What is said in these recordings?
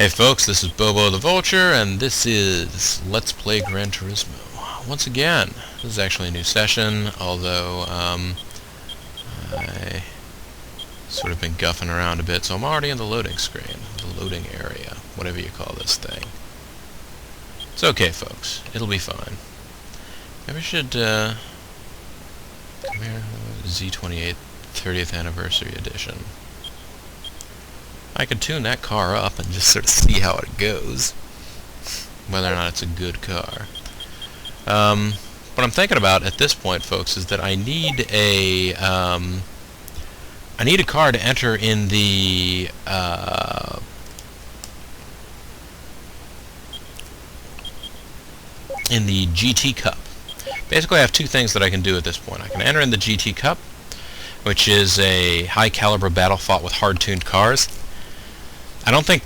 Hey folks, this is Bobo the Vulture, and this is Let's Play Gran Turismo. Once again, this is actually a new session, although I sort of been guffing around a bit, so I'm already in the loading screen, the loading area, whatever you call this thing. It's okay, folks. It'll be fine. Maybe we should, come here, Z28 30th Anniversary Edition. I could tune that car up and just sort of see how it goes, whether or not it's a good car. What I'm thinking about at this point, folks, is that I need a car to enter in the GT Cup. Basically, I have two things that I can do at this point. I can enter in the GT Cup, which is a high-caliber battle fought with hard-tuned cars. I don't think...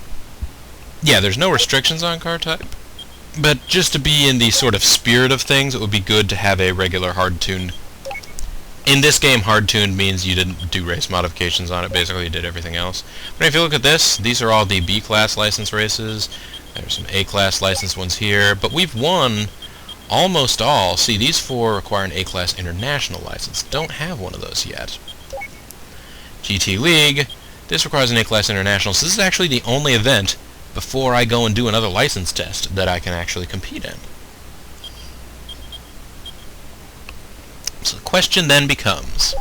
Yeah, there's no restrictions on car type, but just to be in the sort of spirit of things, it would be good to have a regular hard-tuned... In this game, hard-tuned means you didn't do race modifications on it, basically you did everything else. But if you look at this, these are all the B-class license races. There's some A-class license ones here, but we've won almost all. See, these four require an A-class international license. Don't have one of those yet. GT League... This requires an A-Class International, so this is actually the only event before I go and do another license test that I can actually compete in. So the question then becomes,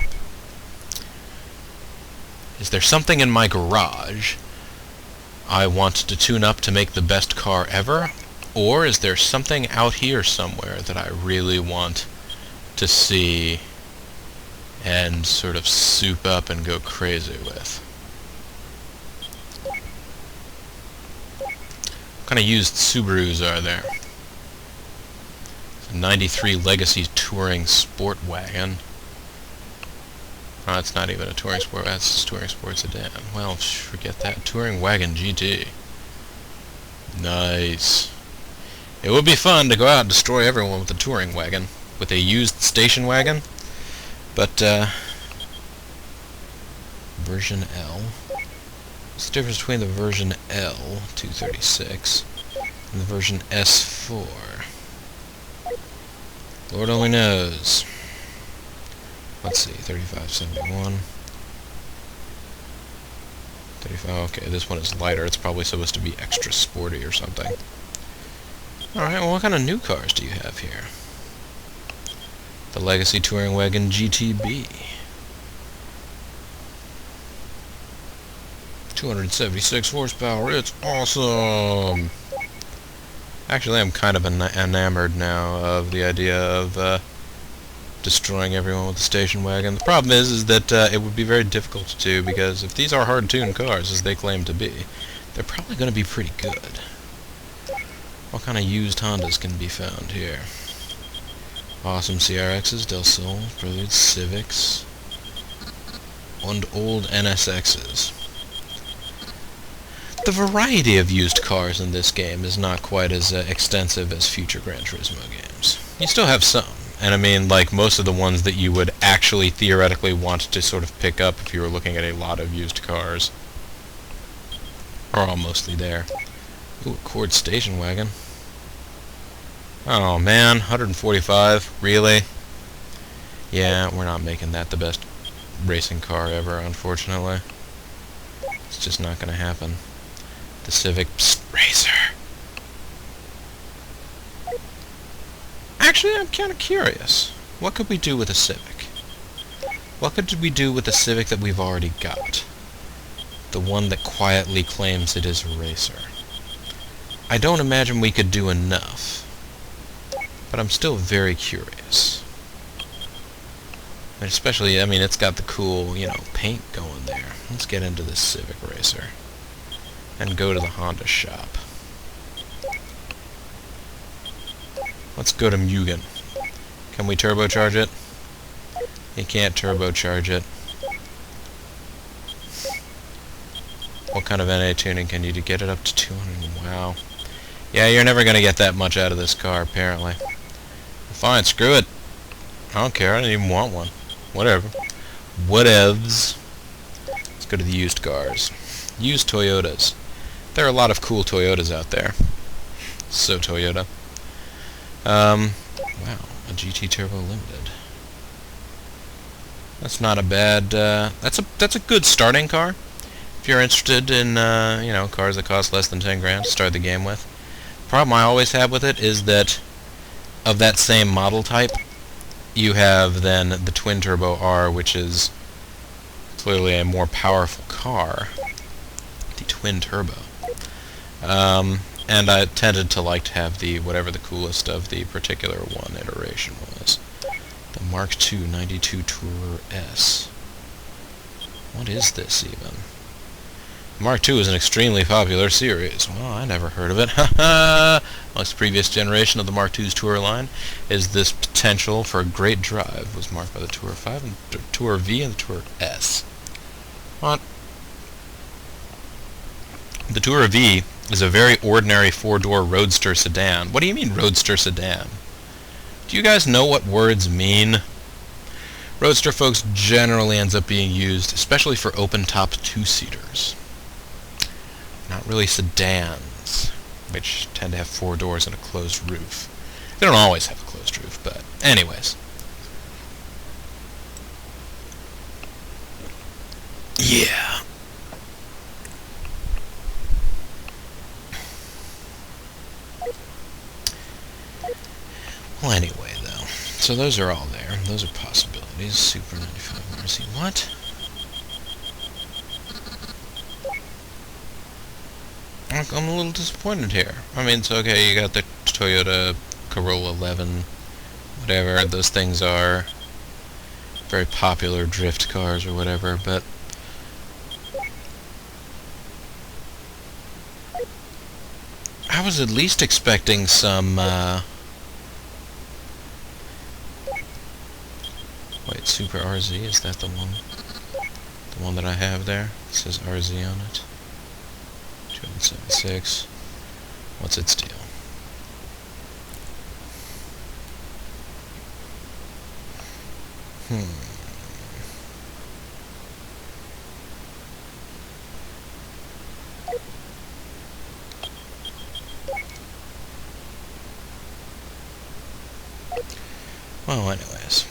is there something in my garage I want to tune up to make the best car ever? Or is there something out here somewhere that I really want to see and sort of soup up and go crazy with? What kind of used Subarus are there? A 93 Legacy Touring Sport Wagon. Oh, it's not even a Touring Sport, that's Touring Sport Sedan. Well, forget that. Touring Wagon GT. Nice. It would be fun to go out and destroy everyone with a Touring Wagon. With a used station wagon. But, version L. What's the difference between the version L, 236, and the version S4? Lord only knows. Let's see, 3571. 35, okay, this one is lighter. It's probably supposed to be extra sporty or something. Alright, well, what kind of new cars do you have here? The Legacy Touring Wagon GTB. 276 horsepower, it's awesome! Actually, I'm kind of enamored now of the idea of destroying everyone with the station wagon. The problem is that it would be very difficult to do, because if these are hard-tuned cars, as they claim to be, they're probably going to be pretty good. What kind of used Hondas can be found here? Awesome CRXs, Del Sol, Prelude, Civics, and old NSXs. The variety of used cars in this game is not quite as extensive as future Gran Turismo games. You still have some, and I mean, like, most of the ones that you would actually theoretically want to sort of pick up if you were looking at a lot of used cars are all mostly there. Ooh, a Accord station wagon. Oh man, 145, really? Yeah, we're not making that the best racing car ever, unfortunately. It's just not gonna happen. The Civic Racer. Actually, I'm kind of curious. What could we do with a Civic? What could we do with the Civic that we've already got? The one that quietly claims it is a racer. I don't imagine we could do enough, but I'm still very curious. And especially, I mean, it's got the cool, you know, paint going there. Let's get into this Civic Racer and go to the Honda shop. Let's go to Mugen. Can we turbocharge it? You can't turbocharge it. What kind of NA tuning can you do? Get it up to 200? Wow. Yeah, you're never going to get that much out of this car, apparently. Fine, screw it. I don't care, I don't even want one. Whatever. Whatevs. Let's go to the used cars. Used Toyotas. There are a lot of cool Toyotas out there. So Toyota. Wow, a GT Turbo Limited. That's not a bad. That's a good starting car. If you're interested in you know, cars that cost less than 10 grand to start the game with. The problem I always have with it is that of that same model type, you have then the twin turbo R, which is clearly a more powerful car. The twin turbo. And I tended to like to have the whatever the coolest of the particular one iteration was. The Mark II 92 Tour S. What is this even? Mark II is an extremely popular series. Well, I never heard of it. Haha! Amongst the previous generation of the Mark II's Tour line is this potential for a great drive was marked by the Tour 5 and the Tour V and the Tour S. What? The Tour V is a very ordinary four-door roadster sedan. What do you mean, roadster sedan? Do you guys know what words mean? Roadster, folks, generally ends up being used, especially for open-top two-seaters. Not really sedans, which tend to have four doors and a closed roof. They don't always have a closed roof, but anyways. Yeah. Well, anyway, though. So those are all there. Those are possibilities. Super 95 RC. What? I'm a little disappointed here. I mean, it's okay, you got the Toyota Corolla 11, whatever, those things are very popular drift cars or whatever, but I was at least expecting some, wait, Super RZ, is that the one? The one that I have there? It says RZ on it. 276. What's its deal? Well, anyways.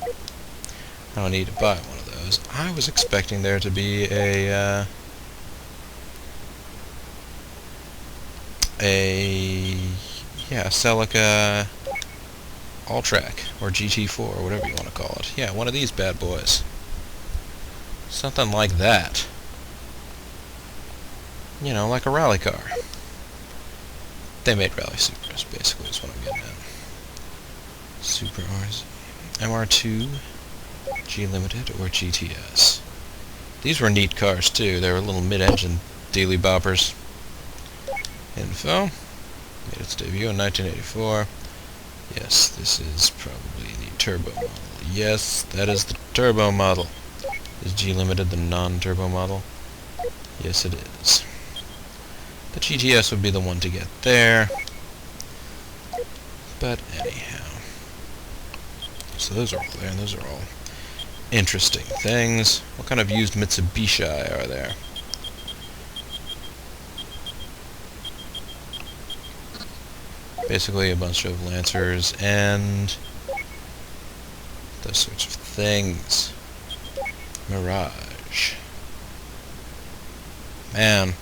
I don't need to buy one of those. I was expecting there to be a Celica All-Track, or GT4, or whatever you want to call it. Yeah, one of these bad boys. Something like that. You know, like a rally car. They made rally supers, basically, is what I'm getting at. Super RZ. MR2, G Limited, or GTS. These were neat cars, too. They were little mid-engine dealy boppers. Info. Made its debut in 1984. Yes, this is probably the turbo model. Yes, that is the turbo model. Is G Limited the non-turbo model? Yes, it is. The GTS would be the one to get there. But anyhow. So those are all there, and those are all interesting things. What kind of used Mitsubishi are there? Basically a bunch of Lancers and those sorts of things. Mirage. Man.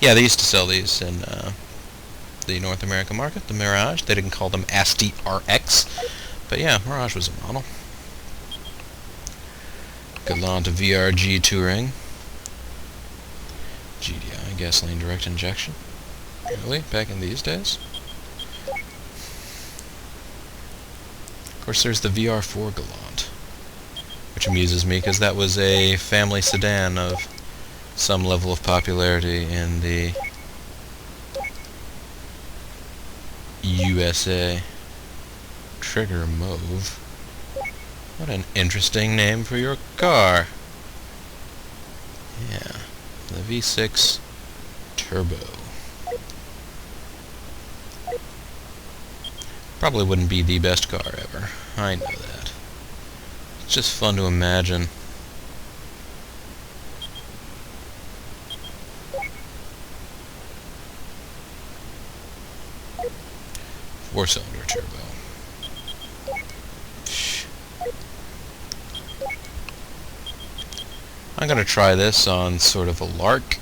Yeah, they used to sell these in the North American market, the Mirage. They didn't call them ASTI RX, but yeah, Mirage was a model. Galant Vr4 Touring. GDI, gasoline direct injection. Really? Back in these days? Of course, there's the VR4 Galant, which amuses me because that was a family sedan of some level of popularity in the USA. Trigger Mauve. What an interesting name for your car. Yeah, the V6 Turbo. Probably wouldn't be the best car ever. I know that. It's just fun to imagine. 4-cylinder turbo. I'm gonna try this on sort of a lark.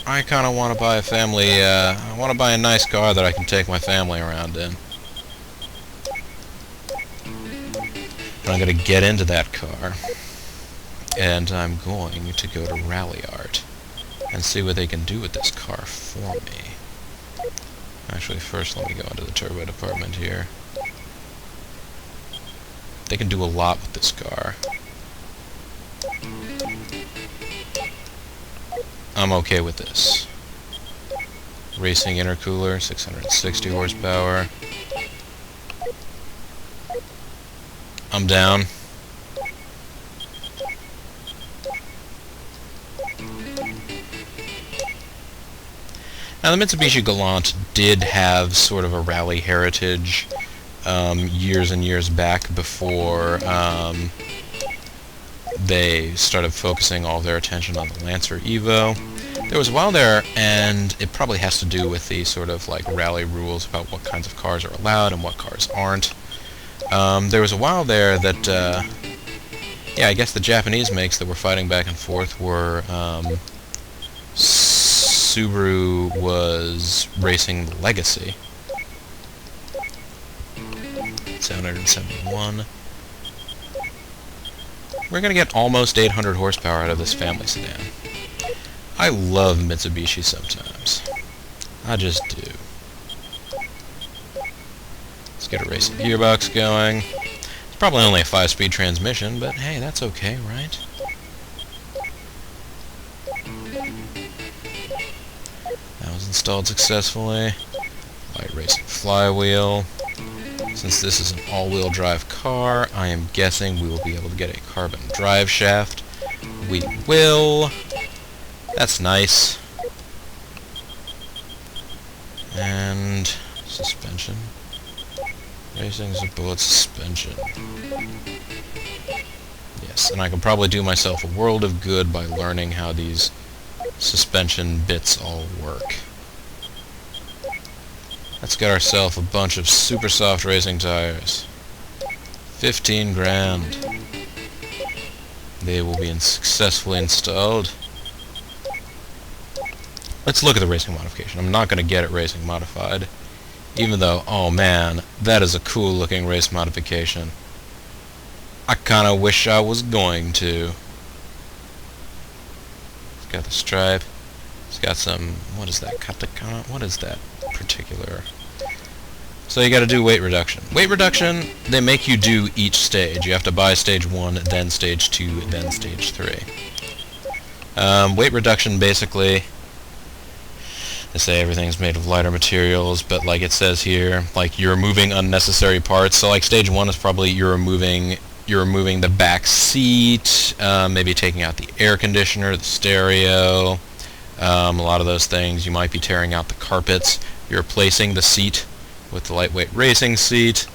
I kind of want to buy a family, I want to buy a nice car that I can take my family around in. And I'm gonna get into that car, and I'm going to go to Rally Art and see what they can do with this car for me. Actually, first let me go into the turbo department here. They can do a lot with this car. I'm okay with this. Racing intercooler, 660 horsepower. I'm down. Now, the Mitsubishi Galant did have sort of a rally heritage years and years back before they started focusing all their attention on the Lancer Evo. There was a while there, and it probably has to do with the sort of like rally rules about what kinds of cars are allowed and what cars aren't. There was a while there that, yeah, I guess the Japanese makes that were fighting back and forth were, Subaru was racing the Legacy. 771. We're going to get almost 800 horsepower out of this family sedan. I love Mitsubishi sometimes. I just do. Let's get a racing gearbox going. It's probably only a 5-speed transmission, but hey, that's okay, right? That was installed successfully. Light racing flywheel. Since this is an all-wheel drive car, I am guessing we will be able to get a carbon drive shaft. We will. That's nice. And suspension. Racing is a bullet suspension. Yes, and I can probably do myself a world of good by learning how these suspension bits all work. Let's get ourselves a bunch of super soft racing tires. 15 grand. They will be successfully installed. Let's look at the racing modification. I'm not going to get it racing modified. Even though, oh man, that is a cool looking race modification. I kind of wish I was going to. It's got the stripe. It's got some, what is that, katakana? What is that particular? So you got to do weight reduction. Weight reduction, they make you do each stage. You have to buy stage 1, then stage 2, then stage 3. Weight reduction basically, they say everything's made of lighter materials, but like it says here, like you're removing unnecessary parts. So like stage 1 is probably you're removing the back seat, maybe taking out the air conditioner, the stereo, a lot of those things. You might be tearing out the carpets. You're replacing the seat with the lightweight racing seat.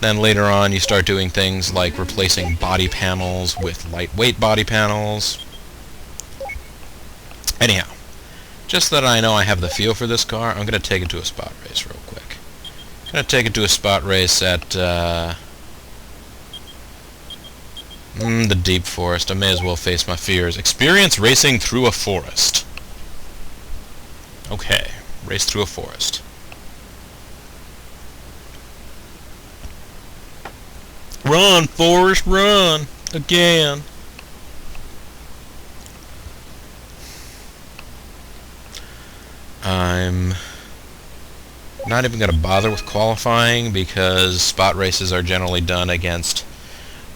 Then later on you start doing things like replacing body panels with lightweight body panels. Anyhow, just that I know I have the feel for this car, I'm going to take it to a spot race real quick. I'm going to take it to a spot race at the deep forest. I may as well face my fears. Experience racing through a forest. Okay, race through a forest. Run, Forrest, run! Again! I'm not even going to bother with qualifying because spot races are generally done against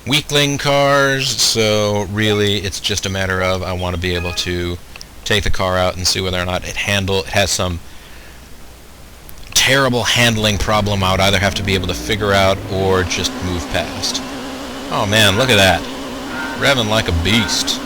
weakling cars, so really it's just a matter of I want to be able to take the car out and see whether or not it has some terrible handling problem I would either have to be able to figure out or just move past. Oh man, look at that. Revving like a beast.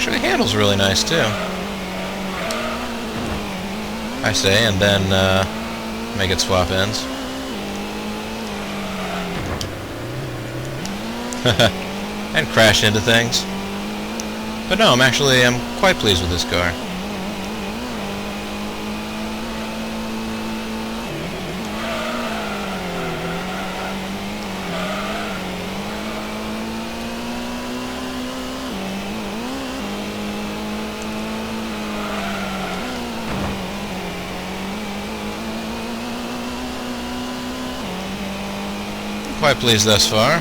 Actually, the handle's really nice, too. I say, and then make it swap ends. And crash into things. But no, I'm quite pleased with this car. Quite pleased thus far.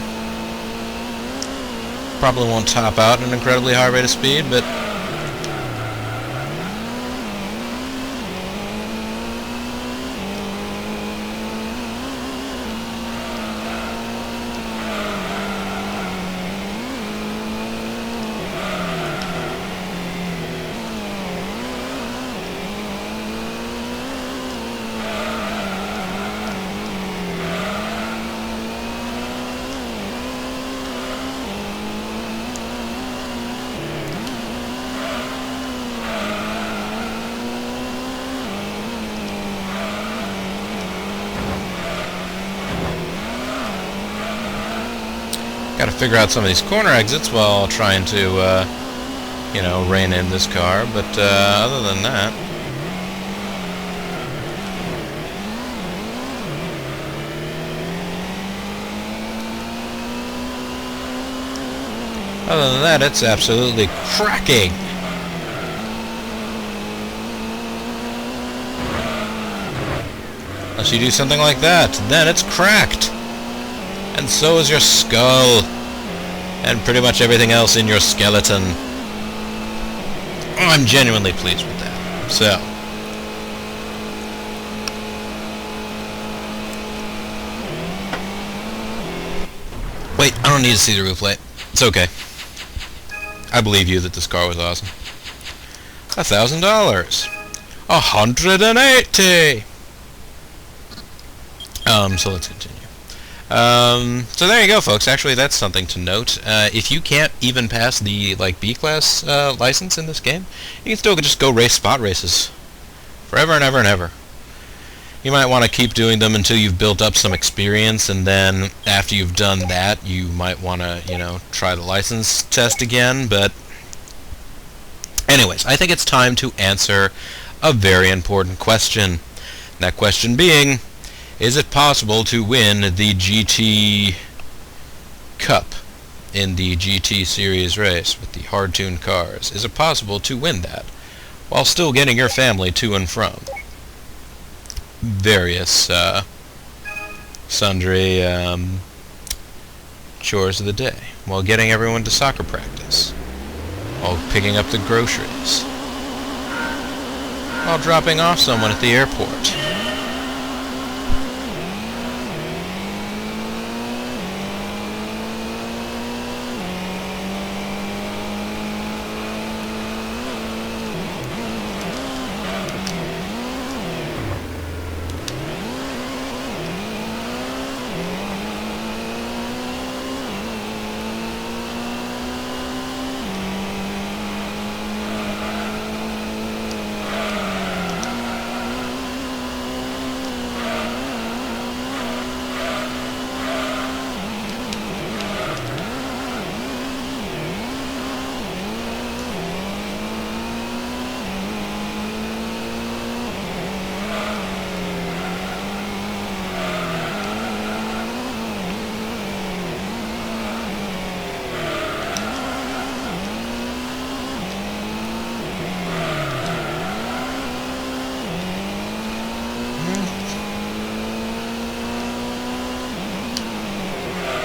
Probably won't top out at an incredibly high rate of speed, but gotta figure out some of these corner exits while trying to, you know, rein in this car, but other than that... Other than that, it's absolutely cracking! Unless you do something like that, then it's cracked! And so is your skull, and pretty much everything else in your skeleton. I'm genuinely pleased with that. So, wait, I don't need to see the replay. It's okay. I believe you that this car was awesome. $1,000. 180. So let's continue. So there you go, folks. Actually, that's something to note. If you can't even pass the B-class license in this game, you can still just go race spot races forever and ever and ever. You might want to keep doing them until you've built up some experience, and then after you've done that, you might want to, you know, try the license test again. But anyways, I think it's time to answer a very important question. That question being, is it possible to win the GT Cup in the GT Series race with the hard-tuned cars? Is it possible to win that while still getting your family to and from various sundry chores of the day, while getting everyone to soccer practice, while picking up the groceries, while dropping off someone at the airport?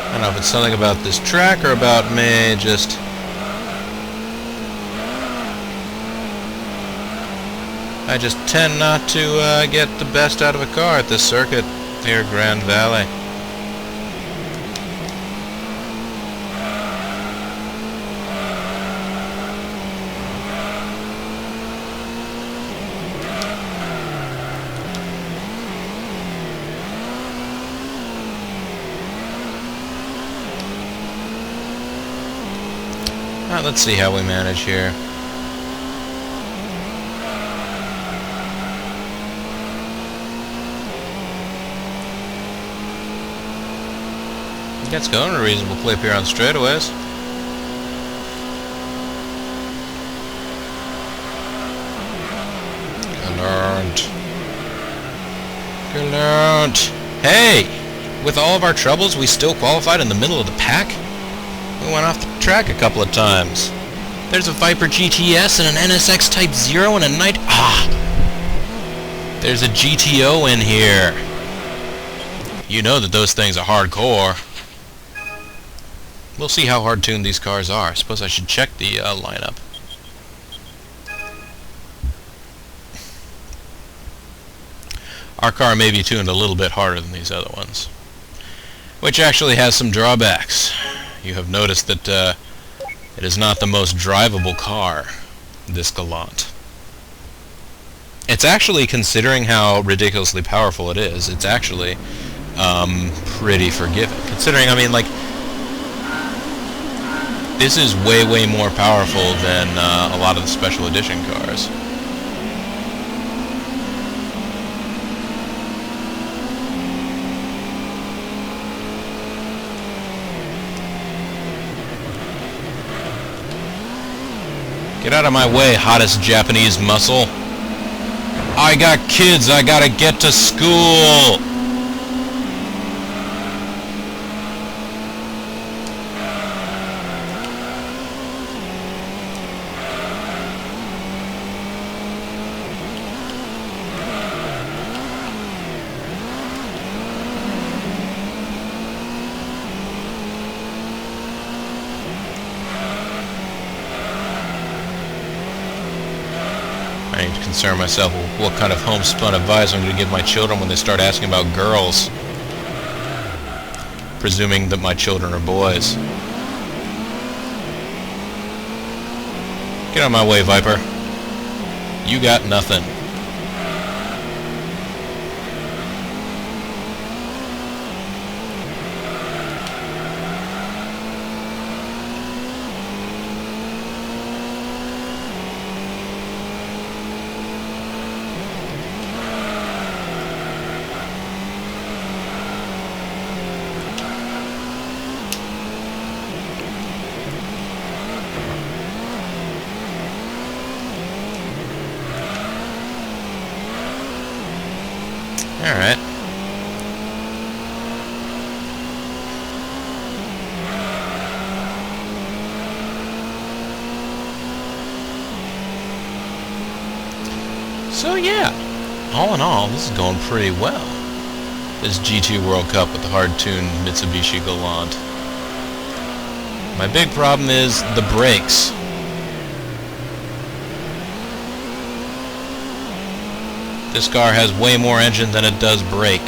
I don't know if it's something about this track or about me, just... I just tend not to get the best out of a car at this circuit here at Grand Valley. Alright, let's see how we manage here. Gets going at a reasonable clip here on straightaways. Galant. Hey! With all of our troubles, we still qualified in the middle of the pack? We went off the track a couple of times. There's a Viper GTS and an NSX Type 0 and a Night... Ah! There's a GTO in here. You know that those things are hardcore. We'll see how hard-tuned these cars are. I suppose I should check the lineup. Our car may be tuned a little bit harder than these other ones, which actually has some drawbacks. You have noticed that it is not the most drivable car, this Galant. It's actually, considering how ridiculously powerful it is, it's actually pretty forgiving. Considering, I mean, like, this is way, way more powerful than a lot of the special edition cars. Get out of my way, hottest Japanese muscle. I got kids, I gotta get to school! I need to concern myself with what kind of homespun advice I'm going to give my children when they start asking about girls. Presuming that my children are boys. Get out of my way, Viper. You got nothing. Alright. So yeah, all in all, this is going pretty well. This GT World Cup with the hard-tuned Mitsubishi Galant. My big problem is the brakes. This car has way more engine than it does brake.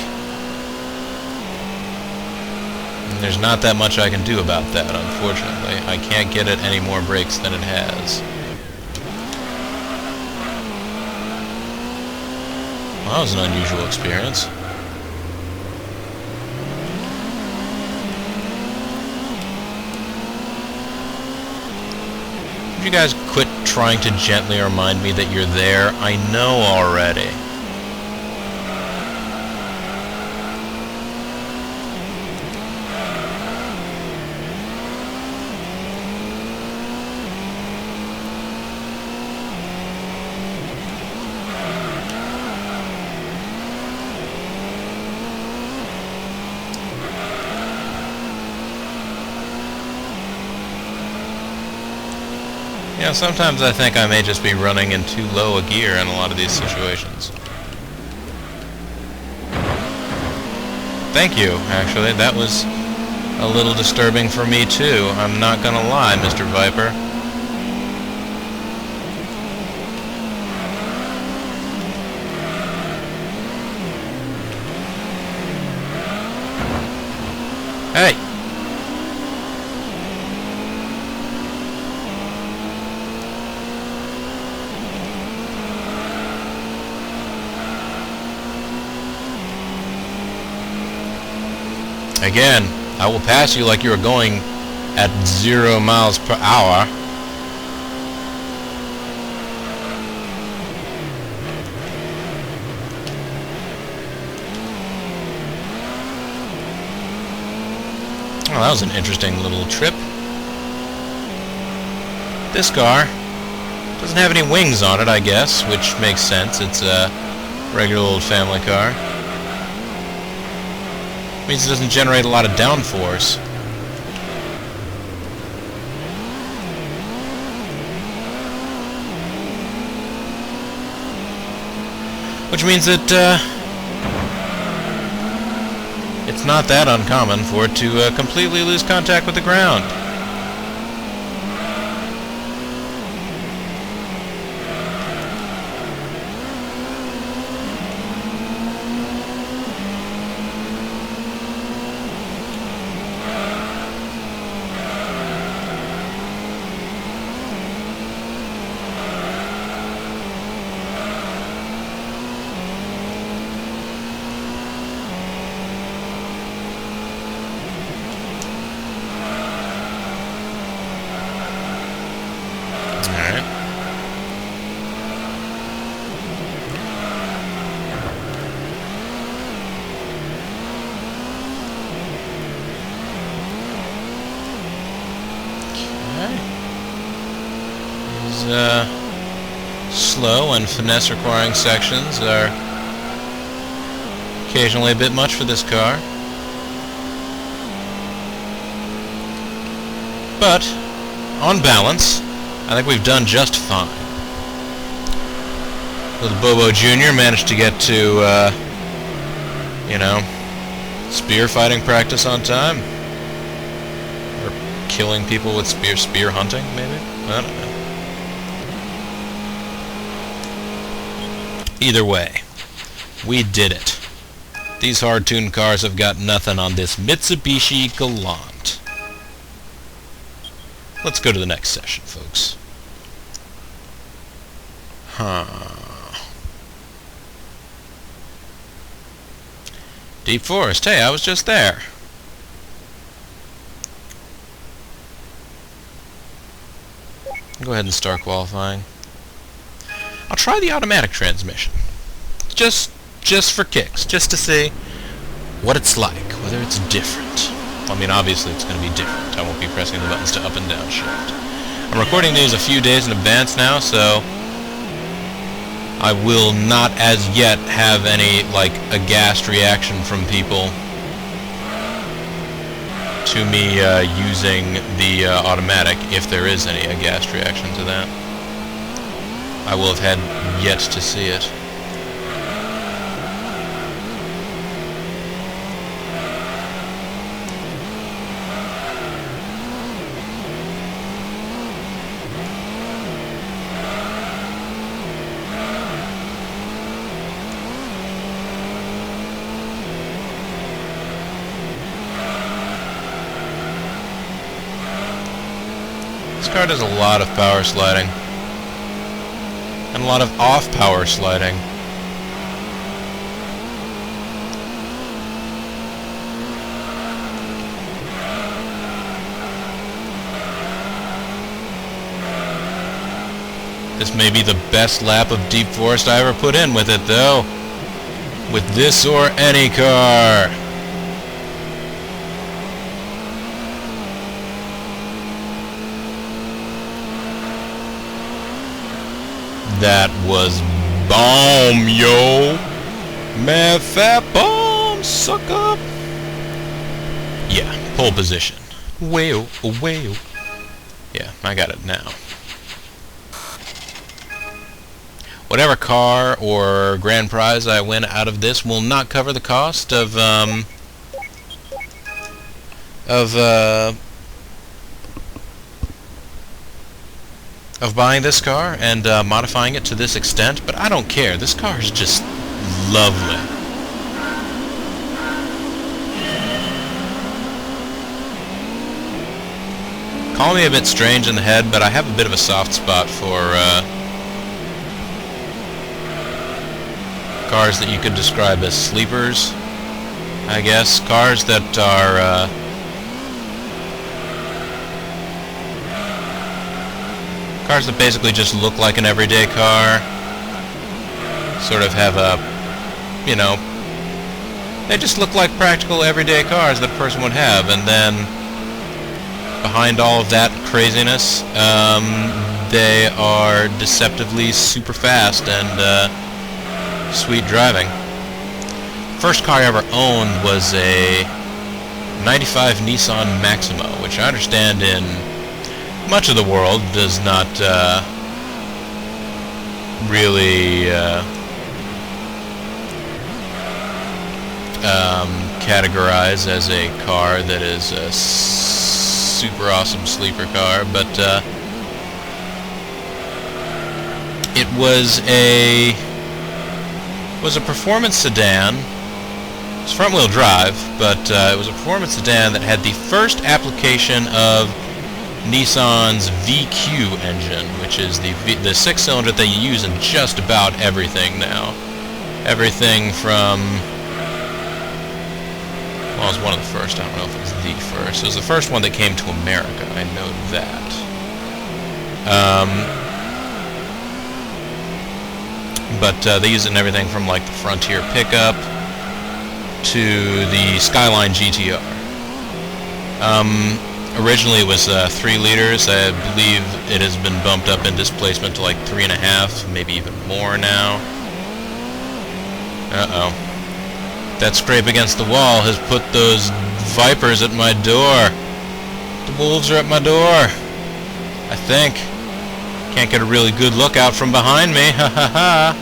And there's not that much I can do about that, unfortunately. I can't get it any more brakes than it has. Well, that was an unusual experience. Would you guys quit trying to gently remind me that you're there? I know already. You know, sometimes I think I may just be running in too low a gear in a lot of these situations. Thank you, actually. That was a little disturbing for me, too. I'm not gonna lie, Mr. Viper. Hey! Again, I will pass you like you are going at 0 miles per hour. Well, that was an interesting little trip. This car doesn't have any wings on it, I guess, which makes sense. It's a regular old family car. Means it doesn't generate a lot of downforce. Which means that it's not that uncommon for it to completely lose contact with the ground. Slow and finesse requiring sections are occasionally a bit much for this car. But, on balance, I think we've done just fine. Little Bobo Jr. managed to get to, you know, spear fighting practice on time. Or killing people with spear hunting, maybe? I don't know. Either way, we did it. These hard-tuned cars have got nothing on this Mitsubishi Galant. Let's go to the next session, folks. Deep Forest. Hey, I was just there. Go ahead and start qualifying. I'll try the automatic transmission. Just for kicks. Just to see what it's like. Whether it's different. I mean, obviously it's going to be different. I won't be pressing the buttons to up and down shift. I'm recording these a few days in advance now, so I will not as yet have any, like, aghast reaction from people to me using the automatic, if there is any aghast reaction to that. I will have had yet to see it. This car does a lot of power sliding. And a lot of off-power sliding. This may be the best lap of Deep Forest I ever put in with it, though. With this or any car. That was bomb, yo. Man, fat bomb, sucker. Yeah, pole position. Whale. Yeah, I got it now. Whatever car or grand prize I win out of this will not cover the cost of buying this car and modifying it to this extent, but I don't care. This car is just lovely. Call me a bit strange in the head, but I have a bit of a soft spot for cars that you could describe as sleepers, I guess. Cars that are cars that basically just look like an everyday car, sort of have a, you know, they just look like practical everyday cars that a person would have, and then behind all of that craziness, they are deceptively super fast and sweet driving. First car I ever owned was a 95 Nissan Maxima, which I understand in much of the world does not really categorize as a car that is a super awesome sleeper car, but it was a performance sedan. It was front-wheel drive, but it was a performance sedan that had the first application of Nissan's VQ engine, which is the six-cylinder that you use in just about everything now. Everything from... well, it was one of the first. I don't know if it was the first. It was the first one that came to America. I know that. But they use it in everything from like the Frontier pickup to the Skyline GTR. Originally it was 3 liters. I believe it has been bumped up in displacement to like 3.5, maybe even more now. Uh-oh. That scrape against the wall has put those vipers at my door. The wolves are at my door. I think. Can't get a really good look out from behind me. Ha ha ha.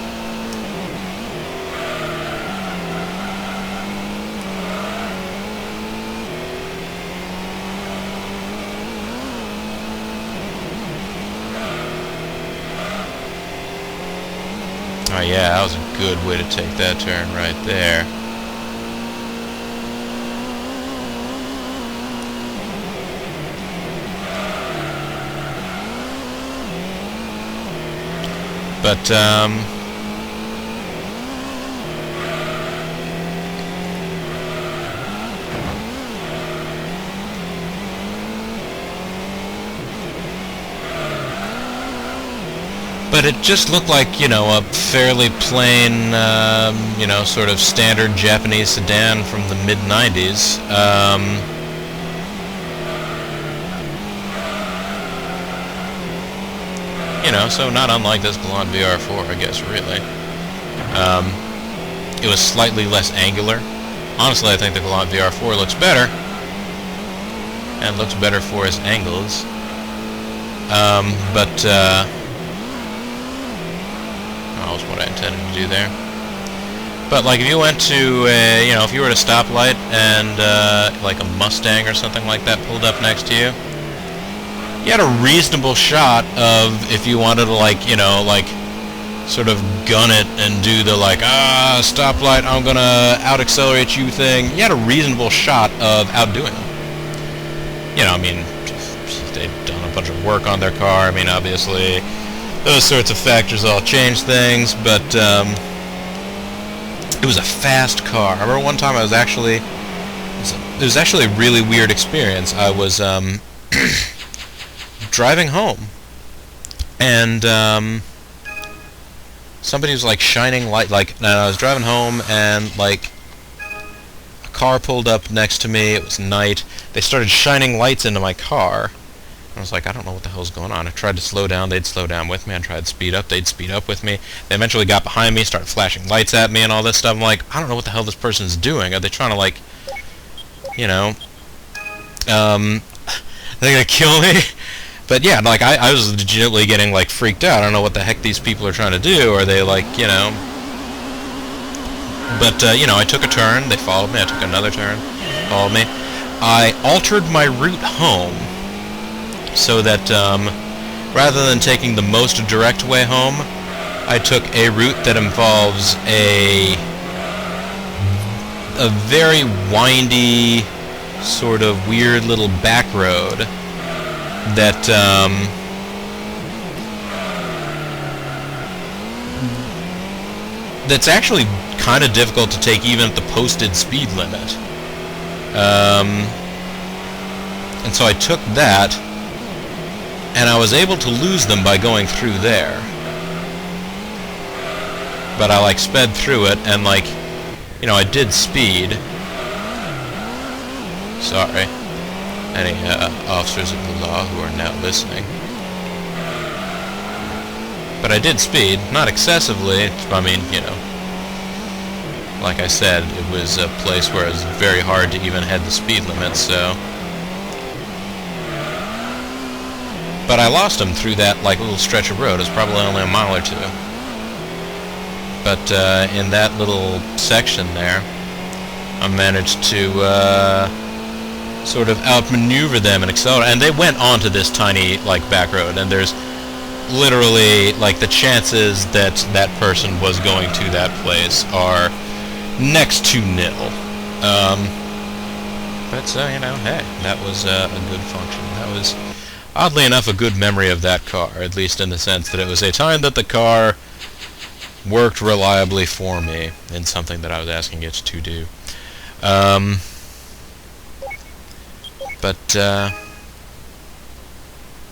Oh yeah, that was a good way to take that turn right there. But, it just looked like, you know, a fairly plain, you know, sort of standard Japanese sedan from the mid-90s. You know, so not unlike this Galant Vr4, I guess, really. It was slightly less angular. Honestly, I think the Galant Vr4 looks better. And looks better for its angles. That was what I intended to do there. But, like, if you went to, you know, if you were at a stoplight and, like, a Mustang or something like that pulled up next to you, you had a reasonable shot of, if you wanted to, like, you know, like, sort of gun it and do the, like, stoplight, I'm gonna out-accelerate you thing. You had a reasonable shot of outdoing them. You know, I mean, they've done a bunch of work on their car. I mean, obviously, those sorts of factors all change things, but, it was a fast car. I remember one time I was actually... It was actually a really weird experience. I was, driving home, and somebody was like shining light, like, and I was driving home, and like a car pulled up next to me. It was night. They started shining lights into my car. I was like, I don't know what the hell's going on. I tried to slow down, they'd slow down with me. I tried to speed up, they'd speed up with me. They eventually got behind me, started flashing lights at me and all this stuff. I'm like, I don't know what the hell this person's doing. Are they trying to, like, you know, are they gonna kill me? But yeah, like, I was legitimately getting, like, freaked out. I don't know what the heck these people are trying to do. Are they, like, you know... But, you know, I took a turn, they followed me, I took another turn, followed me. I altered my route home so that, rather than taking the most direct way home, I took a route that involves a very windy, sort of weird little back road that, that's actually kind of difficult to take even at the posted speed limit. And so I took that, and I was able to lose them by going through there. But I, like, sped through it, and, like, you know, I did speed. Sorry. any officers of the law who are now listening. But I did speed, not excessively. I mean, you know, like I said, it was a place where it was very hard to even head the speed limit, so... But I lost him through that, like, little stretch of road. It was probably only a mile or two. But in that little section there, I managed to sort of outmaneuver them and accelerate. And they went onto this tiny, like, back road, and there's literally, like, the chances that that person was going to that place are next to nil. But so, you know, hey, that was a good function. That was, oddly enough, a good memory of that car, at least in the sense that it was a time that the car worked reliably for me in something that I was asking it to do.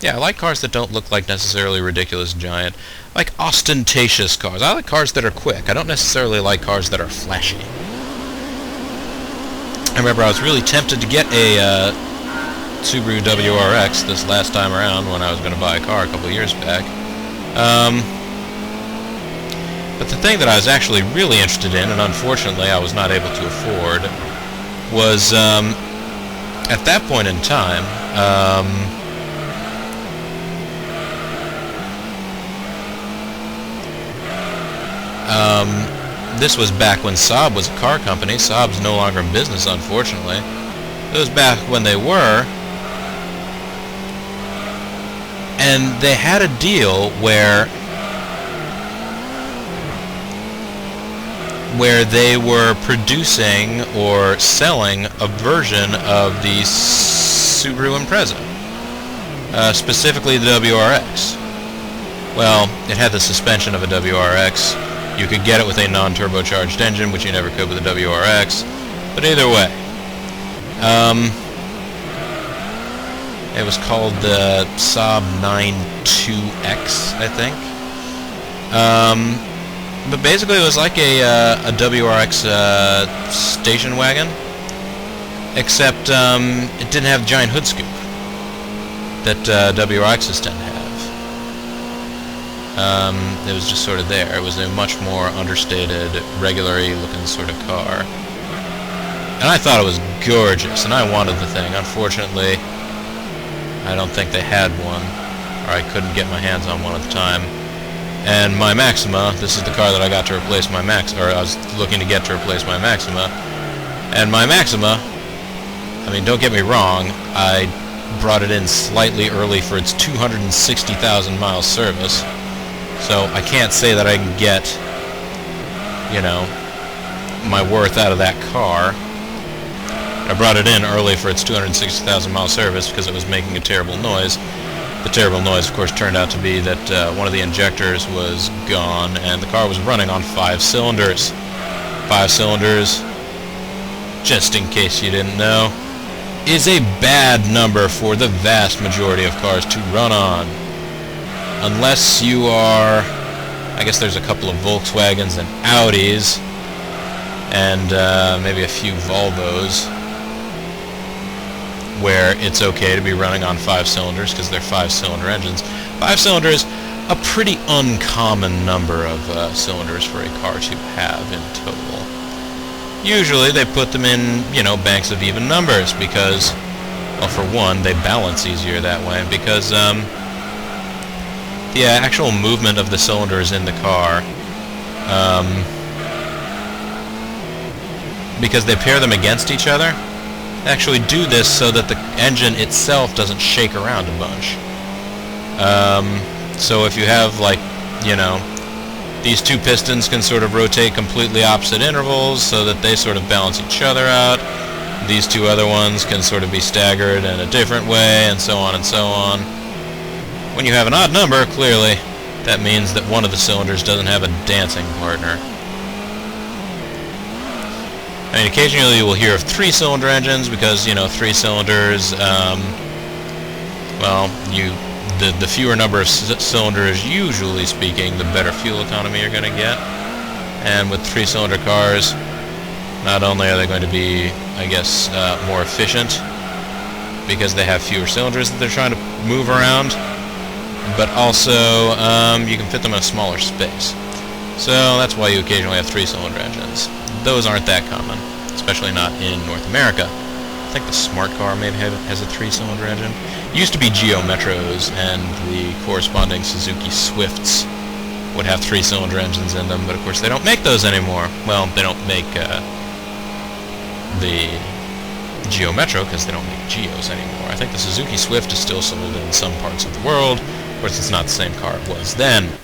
Yeah, I like cars that don't look like necessarily ridiculous giant, like ostentatious cars. I like cars that are quick. I don't necessarily like cars that are flashy. I remember I was really tempted to get a Subaru WRX this last time around when I was going to buy a car a couple of years back. But the thing that I was actually really interested in, and unfortunately I was not able to afford, was at that point in time, this was back when Saab was a car company. Saab's no longer in business, unfortunately. It was back when they were. And they had a deal where they were producing or selling a version of the Subaru Impreza. Specifically the WRX. Well, it had the suspension of a WRX. You could get it with a non-turbocharged engine, which you never could with a WRX. But either way, it was called the Saab 92X, I think. But basically, it was like a WRX station wagon, except it didn't have the giant hood scoop that WRXs tend to have. It was just sort of there. It was a much more understated, regular-y looking sort of car. And I thought it was gorgeous, and I wanted the thing. Unfortunately, I don't think they had one, or I couldn't get my hands on one at the time. And my Maxima, this is the car that I got to replace my I was looking to get to replace my Maxima. And my Maxima, I mean, don't get me wrong, I brought it in slightly early for its 260,000 mile service. So I can't say that I can get, you know, my worth out of that car. I brought it in early for its 260,000 mile service because it was making a terrible noise. The terrible noise, of course, turned out to be that one of the injectors was gone, and the car was running on 5 cylinders. 5 cylinders, just in case you didn't know, is a bad number for the vast majority of cars to run on. Unless you are, I guess there's a couple of Volkswagens and Audis, and maybe a few Volvos, where it's okay to be running on 5 cylinders because they're 5-cylinder engines. 5 cylinders, a pretty uncommon number of cylinders for a car to have in total. Usually they put them in, you know, banks of even numbers because, well, for one, they balance easier that way because the actual movement of the cylinders in the car, because they pair them against each other, actually do this so that the engine itself doesn't shake around a bunch. So if you have, like, you know, these two pistons can sort of rotate completely opposite intervals so that they sort of balance each other out. These two other ones can sort of be staggered in a different way, and so on and so on. When you have an odd number, clearly, that means that one of the cylinders doesn't have a dancing partner. I mean, occasionally you will hear of 3-cylinder engines because, you know, 3 cylinders, well, the fewer number of cylinders, usually speaking, the better fuel economy you're going to get. And with 3-cylinder cars, not only are they going to be, I guess, more efficient, because they have fewer cylinders that they're trying to move around, but also you can fit them in a smaller space. So that's why you occasionally have 3-cylinder engines. Those aren't that common, especially not in North America. I think the Smart Car maybe has a 3-cylinder engine. It used to be Geo Metros, and the corresponding Suzuki Swifts would have 3-cylinder engines in them, but of course they don't make those anymore. Well, they don't make the Geo Metro because they don't make Geos anymore. I think the Suzuki Swift is still sold in some parts of the world. Of course, it's not the same car it was then.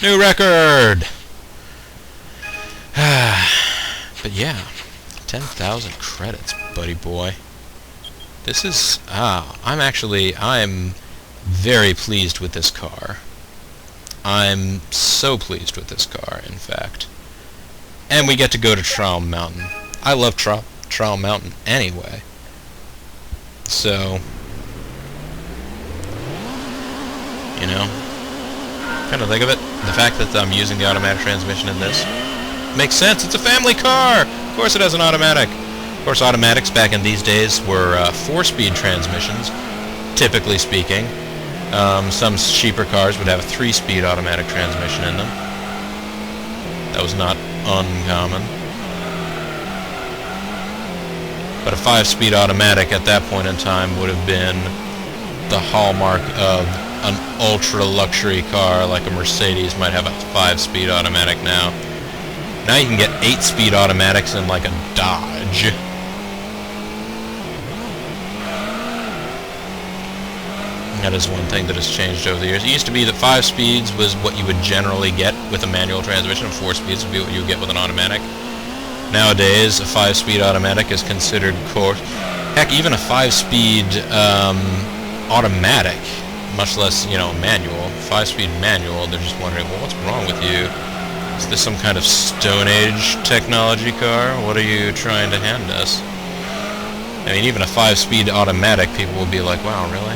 New record! But yeah, 10,000 credits, buddy boy. This is... I'm very pleased with this car. I'm so pleased with this car, in fact. And we get to go to Trial Mountain. I love Trial Mountain anyway. So, you know, kind of think of it, the fact that I'm using the automatic transmission in this makes sense. It's a family car! Of course it has an automatic. Of course, automatics back in these days were 4-speed transmissions, typically speaking. Some cheaper cars would have a 3-speed automatic transmission in them. That was not uncommon. But a 5-speed automatic at that point in time would have been the hallmark of an ultra-luxury car, like a Mercedes might have a 5-speed automatic now. Now you can get 8-speed automatics in like a Dodge. That is one thing that has changed over the years. It used to be that 5 speeds was what you would generally get with a manual transmission, and 4 speeds would be what you would get with an automatic. Nowadays, a 5-speed automatic is considered core. Heck, even a 5-speed automatic, much less, you know, manual, 5-speed manual, they're just wondering, well, what's wrong with you? Is this some kind of Stone Age technology car? What are you trying to hand us? I mean, even a 5-speed automatic, people will be like, wow, really?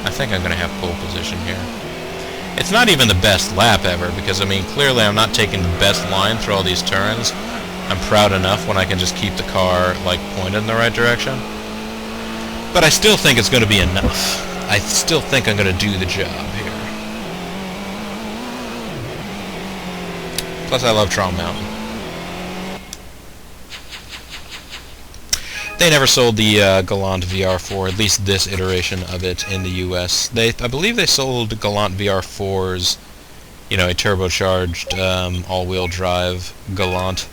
I think I'm going to have pole position here. It's not even the best lap ever, because, I mean, clearly I'm not taking the best line through all these turns. I'm proud enough when I can just keep the car, like, pointed in the right direction. But I still think it's going to be enough. I still think I'm going to do the job here. Plus, I love Trial Mountain. They never sold the Galant Vr4, at least this iteration of it, in the US. I believe they sold Galant Vr4s, you know, a turbocharged, all-wheel drive Galant,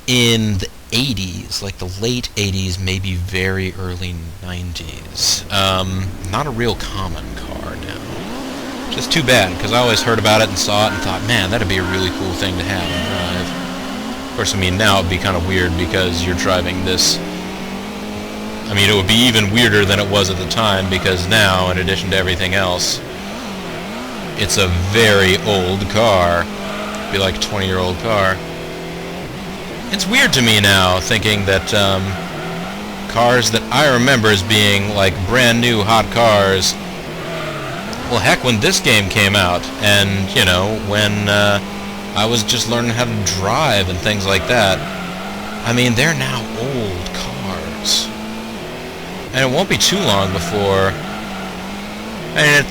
in the 80s, like the late 80s, maybe very early 90s. Not a real common car now. Which is too bad, because I always heard about it and saw it and thought, man, that'd be a really cool thing to have and drive. Of course, I mean, now it'd be kind of weird because you're driving this... I mean, it would be even weirder than it was at the time, because now, in addition to everything else, it's a very old car. It'd be like a 20-year-old car. It's weird to me now, thinking that cars that I remember as being like brand new hot cars, well, heck, when this game came out, and, you know, when I was just learning how to drive and things like that, I mean, they're now old cars. And it won't be too long before... And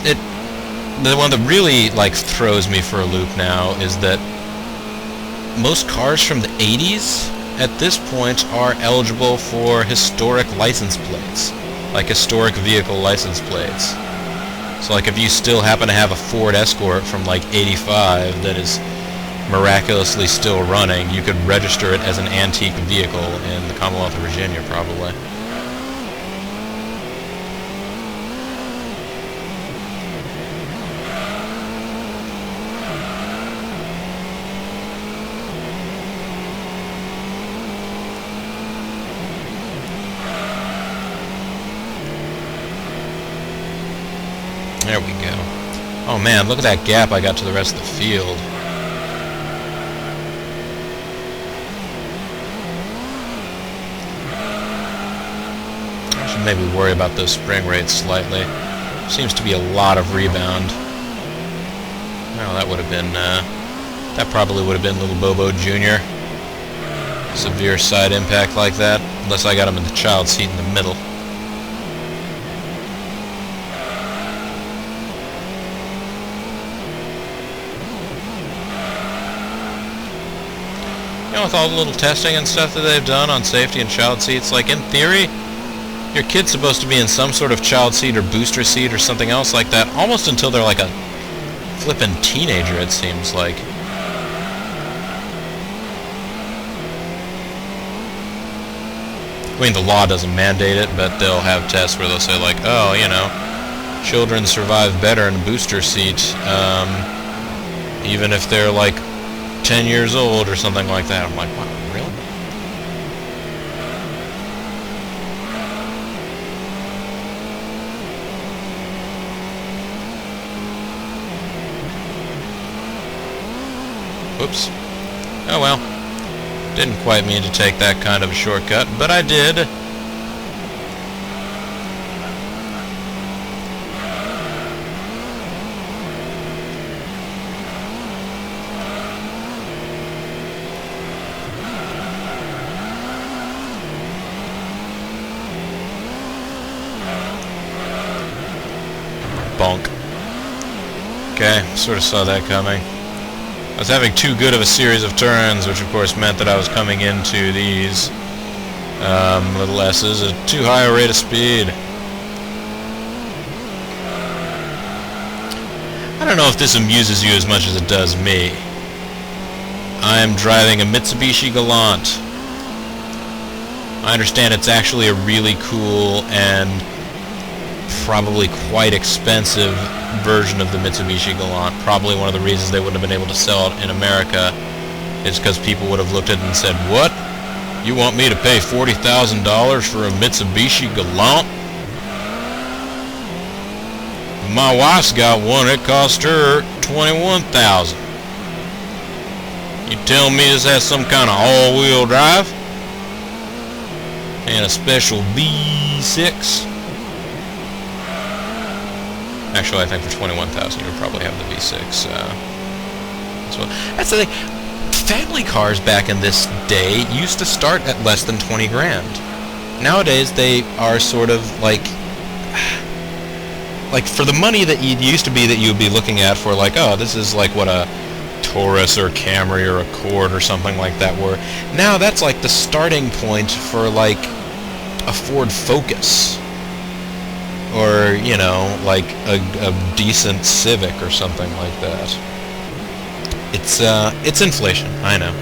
the one that really, like, throws me for a loop now is that most cars from the 80s, at this point, are eligible for historic license plates. Like, historic vehicle license plates. So, like, if you still happen to have a Ford Escort from, like, 85 that is miraculously still running, you could register it as an antique vehicle in the Commonwealth of Virginia, probably. There we go. Oh man, look at that gap I got to the rest of the field. I should maybe worry about those spring rates slightly. Seems to be a lot of rebound. Well, that would have been, that probably would have been Little Bobo Jr. severe side impact like that, unless I got him in the child seat in the middle. You know, with all the little testing and stuff that they've done on safety and child seats, like, in theory, your kid's supposed to be in some sort of child seat or booster seat or something else like that, almost until they're like a flippin' teenager, it seems like. I mean, the law doesn't mandate it, but they'll have tests where they'll say, like, oh, you know, children survive better in a booster seat, even if they're, like, 10 years old or something like that. I'm like, wow, really? Whoops. Oh well. Didn't quite mean to take that kind of a shortcut, but I did. Bonk. Okay, sort of saw that coming. I was having too good of a series of turns, which of course meant that I was coming into these little S's at too high a rate of speed. I don't know if this amuses you as much as it does me. I am driving a Mitsubishi Galant. I understand it's actually a really cool and probably quite expensive version of the Mitsubishi Galant. Probably one of the reasons they wouldn't have been able to sell it in America is because people would have looked at it and said, what? You want me to pay $40,000 for a Mitsubishi Galant? My wife's got one, it cost her $21,000. You tell me this has some kind of all-wheel drive? And a special V6? Actually, I think for $21,000 you'll probably have the V6 as well. That's the thing. Family cars back in this day used to start at less than 20 grand. Nowadays, they are sort of like for the money that it used to be that you'd be looking at for, like, oh, this is like what a Taurus or a Camry or a Accord or something like that were. Now that's like the starting point for like a Ford Focus. Or, you know, like a decent Civic or something like that. It's inflation. I know.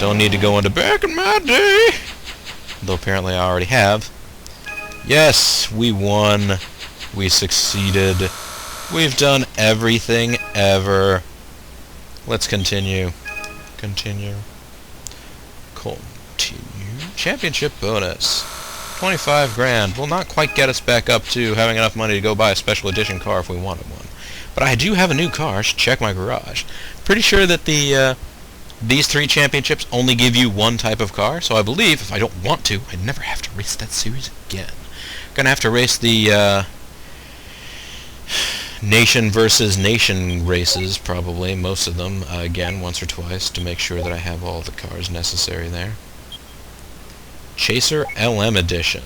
Don't need to go into back in my day. Though apparently I already have. Yes, we won. We succeeded. We've done everything ever. Let's continue. Continue. Championship bonus. 25 grand will not quite get us back up to having enough money to go buy a special edition car if we wanted one. But I do have a new car. I should check my garage. Pretty sure that these 3 championships only give you one type of car, so I believe if I don't want to, I never have to race that series again. Gonna have to race the nation versus nation races, probably, most of them, again, once or twice, to make sure that I have all the cars necessary there. Chaser LM Edition.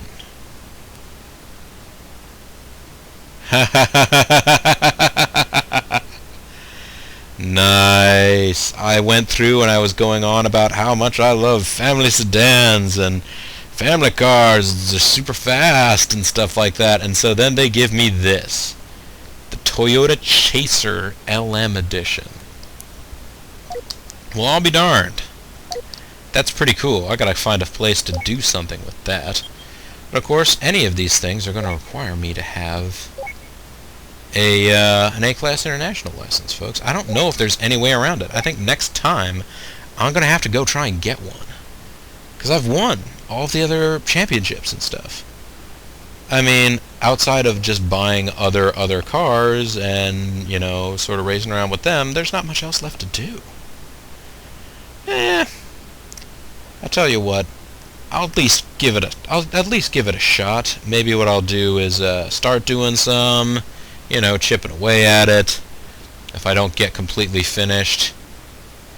Nice. I went through and I was going on about how much I love family sedans and family cars. They're super fast and stuff like that. And so then they give me this. The Toyota Chaser LM Edition. Well, I'll be darned. That's pretty cool. I gotta find a place to do something with that. But of course, any of these things are gonna require me to have an A-Class International license, folks. I don't know if there's any way around it. I think next time, I'm gonna have to go try and get one. Because I've won all of the other championships and stuff. I mean, outside of just buying other cars and, you know, sort of racing around with them, there's not much else left to do. I tell you what, I'll at least give it a shot. Maybe what I'll do is start doing some, you know, chipping away at it. If I don't get completely finished,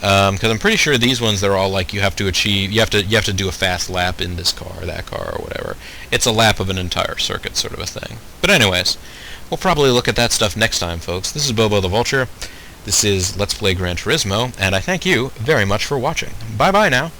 Because I'm pretty sure these ones, they're all like you have to do a fast lap in this car, or that car, or whatever. It's a lap of an entire circuit sort of a thing. But anyways, we'll probably look at that stuff next time, folks. This is Bobo the Vulture. This is Let's Play Gran Turismo, and I thank you very much for watching. Bye-bye now.